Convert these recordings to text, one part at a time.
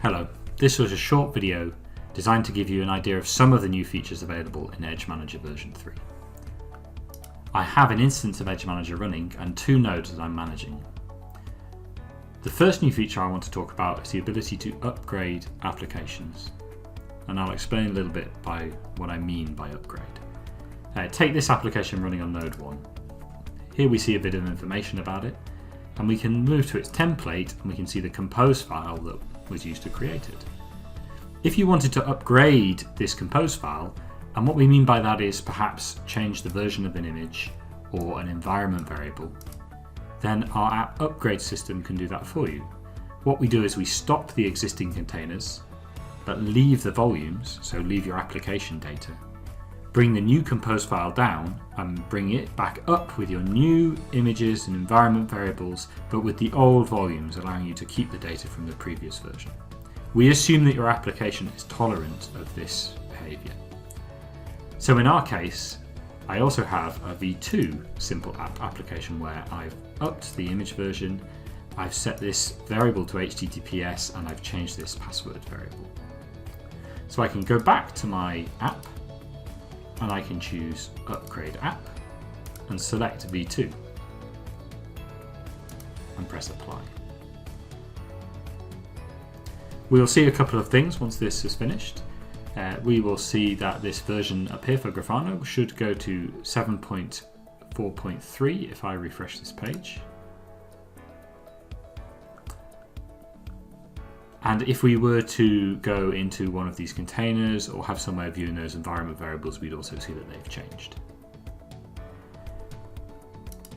Hello, this was a short video designed to give you an idea of some of the new features available in Edge Manager version 3. I have an instance of Edge Manager running and 2 nodes that I'm managing. The first new feature I want to talk about is the ability to upgrade applications, and I'll explain a little bit by what I mean by upgrade. Take this application running on node 1. Here we see a bit of information about it, and we can move to its template and we can see the compose file that was used to create it. If you wanted to upgrade this compose file, and what we mean by that is perhaps change the version of an image or an environment variable, then our app upgrade system can do that for you. What we do is we stop the existing containers, but leave the volumes, so leave your application data, bring the new compose file down and bring it back up with your new images and environment variables, but with the old volumes, allowing you to keep the data from the previous version. We assume that your application is tolerant of this behavior. So in our case, I also have a v2 simple app application where I've upped the image version, I've set this variable to HTTPS, and I've changed this password variable. So I can go back to my app and I can choose Upgrade App and select v2 and press Apply. We'll see a couple of things once this is finished. We will see that this version up here for Grafana should go to 7.4.3 if I refresh this page. And if we were to go into one of these containers or have some way of viewing those environment variables, we'd also see that they've changed.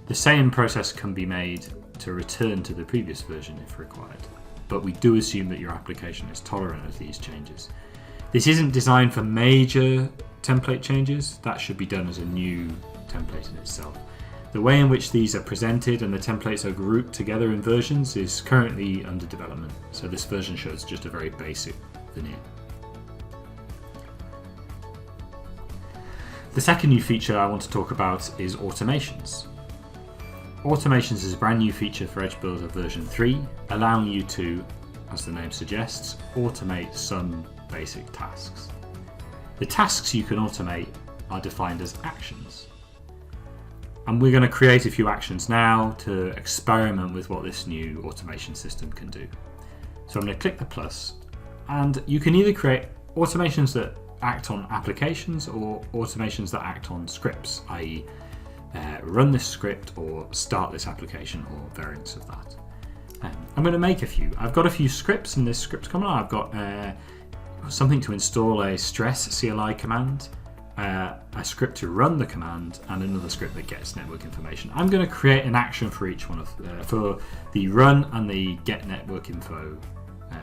The same process can be made to return to the previous version if required, but we do assume that your application is tolerant of these changes. This isn't designed for major template changes. That should be done as a new template in itself. The way in which these are presented and the templates are grouped together in versions is currently under development, so this version shows just a very basic veneer. The second new feature I want to talk about is automations. Automations is a brand new feature for Edge Builder version 3, allowing you to, as the name suggests, automate some basic tasks. The tasks you can automate are defined as actions. And we're going to create a few actions now to experiment with what this new automation system can do. So I'm going to click the plus, and you can either create automations that act on applications or automations that act on scripts, i.e. run this script or start this application or variants of that. I'm going to make a few. I've got a few scripts in this script command. I've got something to install a stress CLI command, a script to run the command, and another script that gets network information. I'm going to create an action for each one of for the run and the get network info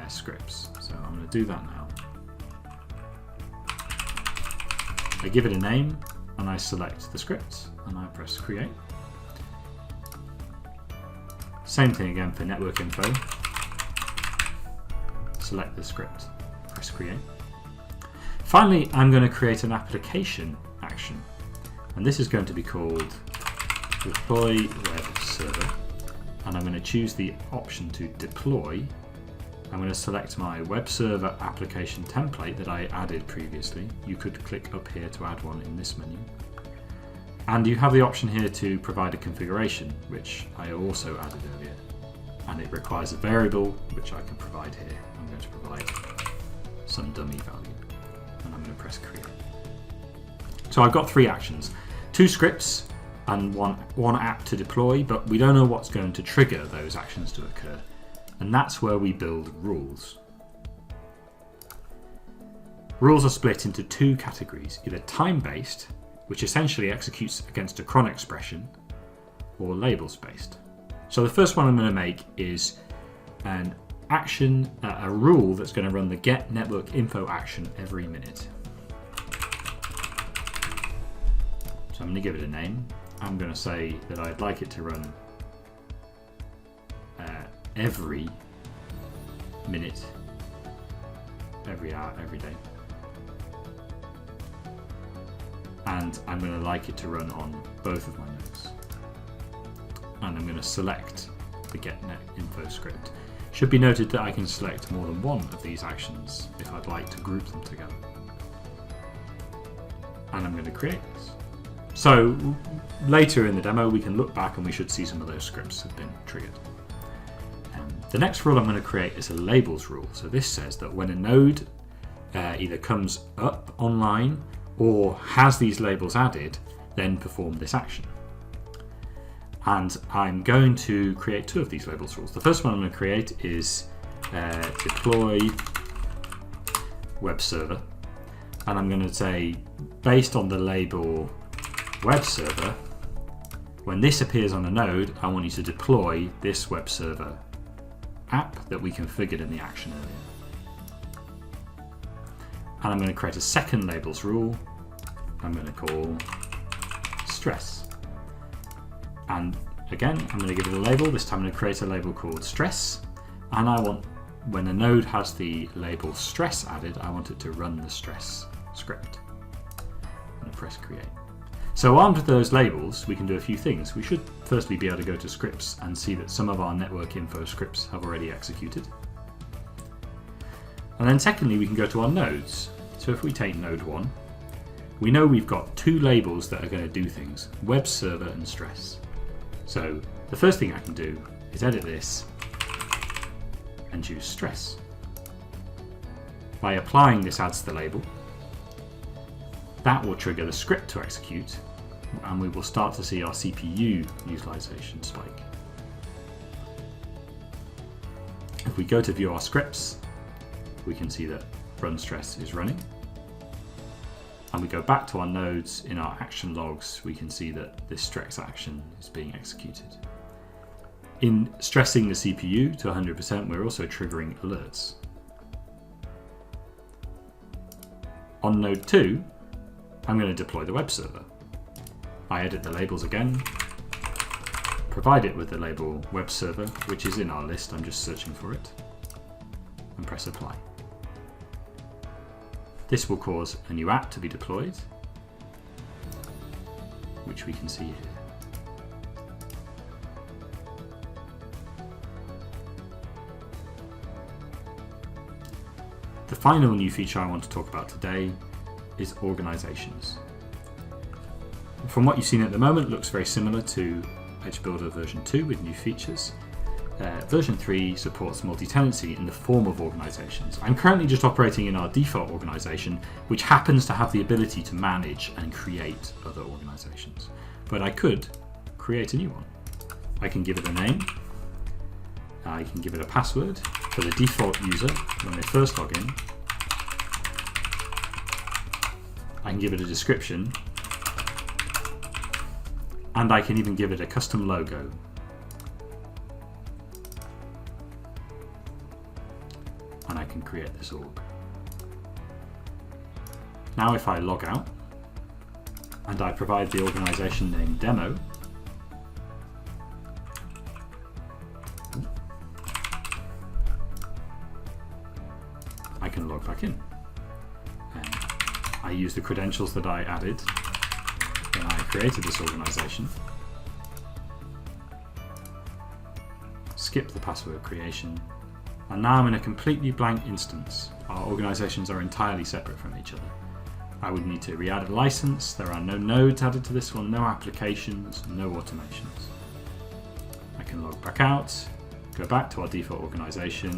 scripts. So I'm going to do that now. I give it a name and I select the script and I press create. Same thing again for network info. Select the script, press create. Finally, I'm going to create an application action, and this is going to be called deploy web server, and I'm going to choose the option to deploy. I'm going to select my web server application template that I added previously. You could click up here to add one in this menu. And you have the option here to provide a configuration, which I also added earlier, and it requires a variable, which I can provide here. I'm going to provide some dummy value. And I'm going to press create. So I've got 3 actions, 2 scripts and one app to deploy, but we don't know what's going to trigger those actions to occur. And that's where we build rules. Rules are split into 2 categories, either time-based, which essentially executes against a cron expression, or labels-based. So the first one I'm going to make is an action, a rule that's going to run the get network info action every minute. So I'm going to give it a name. I'm going to say that I'd like it to run every minute, every hour, every day. And I'm going to like it to run on both of my nodes. And I'm going to select the get net info script. Should be noted that I can select more than one of these actions if I'd like to group them together. And I'm going to create this. So later in the demo we can look back and we should see some of those scripts have been triggered. The next rule I'm going to create is a labels rule. So this says that when a node either comes up online or has these labels added, then perform this action. And I'm going to create two of these labels rules. The first one I'm going to create is deploy web server. And I'm going to say, based on the label web server, when this appears on a node, I want you to deploy this web server app that we configured in the action earlier. And I'm going to create a second labels rule I'm going to call stress. And again, I'm going to give it a label. This time I'm going to create a label called stress. And I want, when a node has the label stress added, I want it to run the stress script. I'm going to press create. So armed with those labels, we can do a few things. We should firstly be able to go to scripts and see that some of our network info scripts have already executed. And then secondly, we can go to our nodes. So if we take node 1, we know we've got two labels that are going to do things, web server and stress. So the first thing I can do is edit this and choose stress. By applying this adds to the label, that will trigger the script to execute, and we will start to see our CPU utilization spike. If we go to view our scripts, we can see that run stress is running. And we go back to our nodes, in our action logs, we can see that this stress action is being executed. In stressing the CPU to 100%, we're also triggering alerts. On node 2, I'm going to deploy the web server. I edit the labels again, provide it with the label web server, which is in our list, I'm just searching for it, and press apply. This will cause a new app to be deployed, which we can see here. The final new feature I want to talk about today is organizations. From what you've seen at the moment, it looks very similar to Edge Builder version 2 with new features. Version 3 supports multi-tenancy in the form of organizations. I'm currently just operating in our default organization, which happens to have the ability to manage and create other organizations. But I could create a new one. I can give it a name. I can give it a password for the default user when they first log in. I can give it a description. And I can even give it a custom logo. And I can create this org. Now if I log out and I provide the organization name demo, I can log back in. And I use the credentials that I added when I created this organization. Skip the password creation. And now I'm in a completely blank instance. Our organizations are entirely separate from each other. I would need to re-add a license. There are no nodes added to this one, no applications, no automations. I can log back out, go back to our default organization,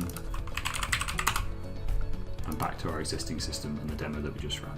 and back to our existing system and the demo that we just ran.